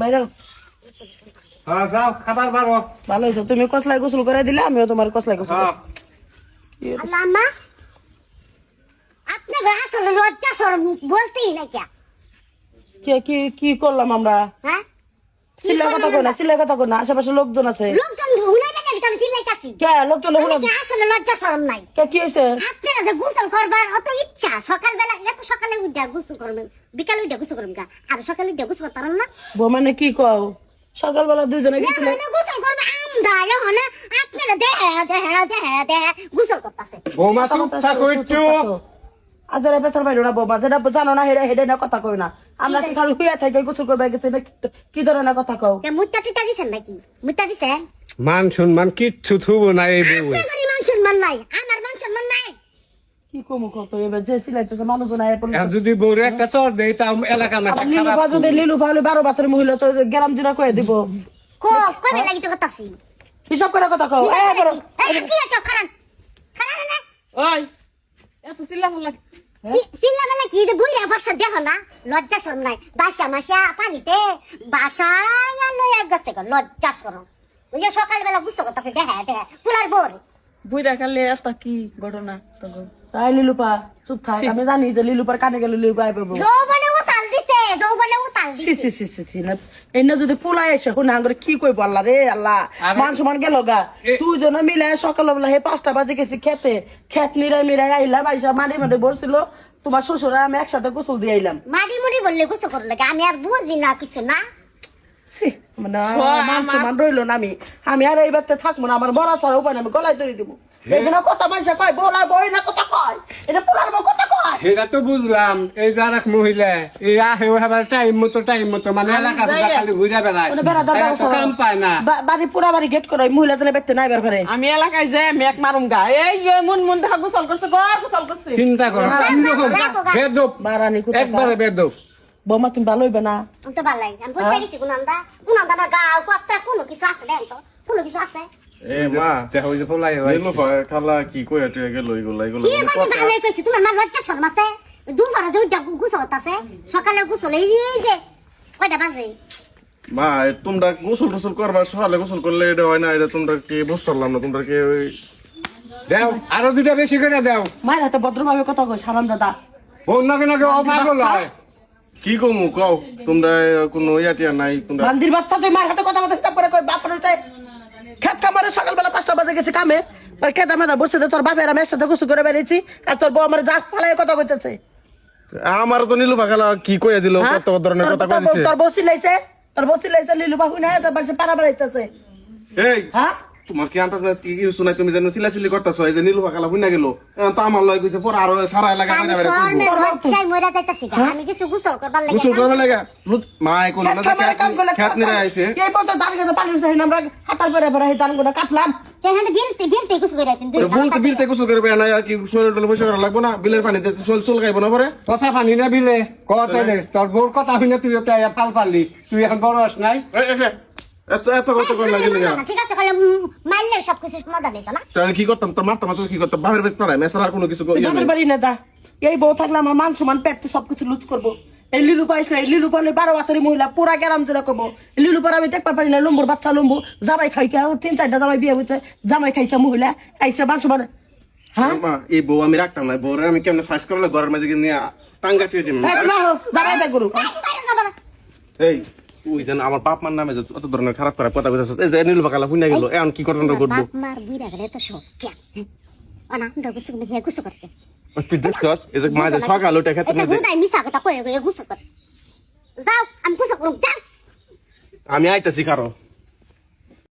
বাইরে হ্যাঁ যাও খাবার বারো। ভালো হয়েছে, তুমি কসলাই গোসল করে দিলে আমিও তোমার কসলাই গোসল হ্যাঁ আল্লাহ আম্মা আপনি আসলে লজ্জা শরম বলতেই না কে কি কি কি করলাম আমরা? হ্যাঁ সিলাই কথা কই না, সিলাই কথা কই না, আশেপাশে লোকজন আছে। লোকজন হুনাই না কেন আমি চিল্লাইতাছি কে লোকজন হলো? আপনি আসলে লজ্জা শরম নাই কে কি হয়েছে? আপনারা যে গোসল করবার অত ইচ্ছা সকালবেলা এত সকালে উঠা গোসল করবেন বিকালে উঠা গোসল করবেন কা আর সকালে উঠা গোসল করতাম না বউ মানে কি কও? সকালবেলা দুজনে গেছিল। গোসল করবে আমরা এখন আপনারা দেহে গোসল করতেছে বৌমা চুপ থাকো একটু। আজারে বেচার বাইরে না বৌমা, যেটা জানো না হেডে হেডে না কথা কই না। আমরা কি খালি হুইয়া থেকে গোসল করবে গেছি না? কি ধরনের কথা কও? মুত্তা টিটা দিছেন নাকি মুত্তা দিছেন মান সম্মান কিচ্ছু থুব না এই বউ। আপনার মান সম্মান নাই আমার মান সম্মান নাই কি কমু কত এবার যে সিলাইতেছে মানুষজন আয় পড়লো। এখন যদি বউরে একটা চর দেয় তা এলাকা না লিলু খারাপ। বাজু দে লিলু ভালো 12 বাতের মহিলা তো গ্রাম জিরা কয়ে দিব। কবে লাগিতে করতাছি হিসাব করে কথা কও। কি আছে খারান খারান না ওই এত চিল্লা ফেলা সিল্লা বেলা কি যে বুইরা বর্ষা দেখো না লজ্জা শরম নাই বাসা মাসা পানিতে বাসায় লইয়া গেছে গো লজ্জা শরম ওই যে সকালবেলা বুঝতে করতে দেখা পুলার বোর বুইরা খালে একটা কি ঘটনা তখন তাই লিলুপা চুপ থাক, আমি জানি যে লিলুপার কানে গেলে লিলুপা আইব। যৌবনে উতাল দিছে যৌবনে উতাল সি দিছে সি সি সি সি না এনে যদি পোলাই এসে হুনা করে কি কইব আল্লাহ রে আল্লাহ। মান সমান গেল গা তুই জন মিলে সকালবেলা হে 5টা বাজে গেছি খেতে, খেত নিরাই মিরাই আইলাম, আইসা মারি মাঠে বসছিল, তোমার শ্বশুর আর আমি একসাথে গোসল দিয়ে আইলাম। মারি মুড়ি বললে গুছো করলে লাগে আমি আর বুঝি না কিছু না সি মানে মান সমান রইলো না। আমি আর এই বাচ্চা থাকবো না, আমার বড় ছাড়া উপায় না, আমি গলায় ধরে দিব। এখানে কথা মাইসা কয় বলার বই না কথা কয়, এটা পোলার বউ কথা কয়। সেটা তো বুঝলাম। এই যার এক মহিলা এই আহে আবার টাইম মতো মানে এলাকা খালি ঘুরে বেড়ায়, ওটা বেড়াদার এরা তো কাম পায় না। বাড়ি পুরা বাড়ি গেট করে মহিলা জনে ব্যক্তি নাই বের করে। আমি এলাকায় যে মেক মারুম গা এই মন দেখা গোসল করছে গোসল করছে চিন্তা করো কিরকম বেদব, বারানি কোথায় একবারে বেদব। বৌমা তুমি ভালো হইবে না। আমি তো ভালাই আমি বুঝতে গেছি গুনান্দা আমার গাও কষ্ট কোনো কিছু আছে দেন তো কোনো কিছু আছে এ মা দেখো ওই যে পোলাই হয় এলো ভাই খালা কি কইয়া টইয়া গেল এগুলা এগুলা কি মানে ভালোই কইছি তোমার মা লজ্জা শরম আছে দুপুরে যে উঠা গোসল করতেছে সকালে গোসল এই যে কয়টা বাজে মা তোমরা গোসল টোসল করবা সকালে গোসল করলে এটা হয় না, এটা তোমরা কি বুঝতে পারলাম না। তোমরা কি ওই দেও আরো দুটা বেশি করে দেও। মায়ের হাতে ভদ্রভাবে কথা কয় সালাম দাদা। বোন নাকি নাকি পাগল হয়। কি কমু কও? তোমরা কোনো ইয়াটিয়া নাই তোমরা? বান্দির বাচ্চা তুই মার হাতে কথা বলতে তারপরে কই বাপ রইছে খেত কামারে সকালবেলা 5টা বাজে গেছে কামে, আর খেতে মেদা বসে তোর বাপের আমি একসাথে গোসল করে বেরিয়েছি, আর তোর বউ আমার জাগ পালায় কথা কইতেছে। আমার তো নীলু পাখালা কি কইয়া দিল, কত ধরনের কথা কই দিছে। তোর বউ সিলাইছে লিলু বাহু না তারপর পাড়া বাড়াইতেছে। এই হ্যাঁ তোমার কি আন্দাজ মাস কি শুনাই? তুমি জানো সিলাসিলি করতেছো, এই যে নীলু পাখালা বুইনা গেল, এখন তো আমার লয় কইছে পর আরো সারা এলাকা আমি বাইরে শরমে করব। লজ্জায় মইরা যাইতাছি আমি কিছু গোসল করবার লাগে গোসল করবে লাগা মাই কোন না খেত নিরা আইছে। এই পথ দাঁড় গেছে পানি উঠছে আমরা হাতার পরে পরে এই ধানগুলো কাটলাম। তেহানে বিলতে গোসল করে দিন বলতে বিলতে গোসল করবে না, কি শরীর টল পয়সা করা লাগবে না? বিলের পানিতে চল গাইব না পরে। কথা পানি না বিলে কথা দে তোর বউর কথা হইনা তুই তো পাল পারলি, তুই এখন বড় হস নাই। এত এত কত করে লাগিল না। ঠিক আছে খালি মাইলে সবকিছু সমাধান দিত না তাহলে কি করতাম? তোর মারতাম কি করতাম? বাপের বেদ পড়াই মেসার আর কোনো কিছু তুই বাপের বাড়ি না যা, এই বউ থাকলে আমার মান সমান পেট সবকিছু লুজ করবো। এই লিলু পাইছে, এই লিলু পালে 12 বাতের মহিলা পুরা গ্রাম জুড়ে কব। লিলু পর আমি দেখতে পারি না, লম্বুর বাচ্চা লম্বু জামাই খাইকা 3-4টা জামাই বিয়ে হয়েছে, জামাই খাইকা মহিলা আইসা মান সমান। হ্যাঁ এই বউ আমি রাখতাম না, বউরে আমি কেমন সাইজ করলে ঘরের মাঝে নিয়ে টাঙ্গা চুয়ে দিম। জামাই দেখ গরু এই ওই যেন আমার বাপ মার নামে অত ধরনের খারাপ খারাপ কথা কইতাছ, এই যে নীলু পাখালা হুইনা গেল, এখন কি করতাম করবো? বাপ মার বুইরা গেলে তো শোক কেন অনা আমরা গোসল করে গোসল করতে তুই দেখছস এই যে মাঝে সকাল উঠে খেতে এটা বুদাই মিছা কথা কই গোসল করে যাও আমি গোসল করব যাও আমি আইতাছি কারো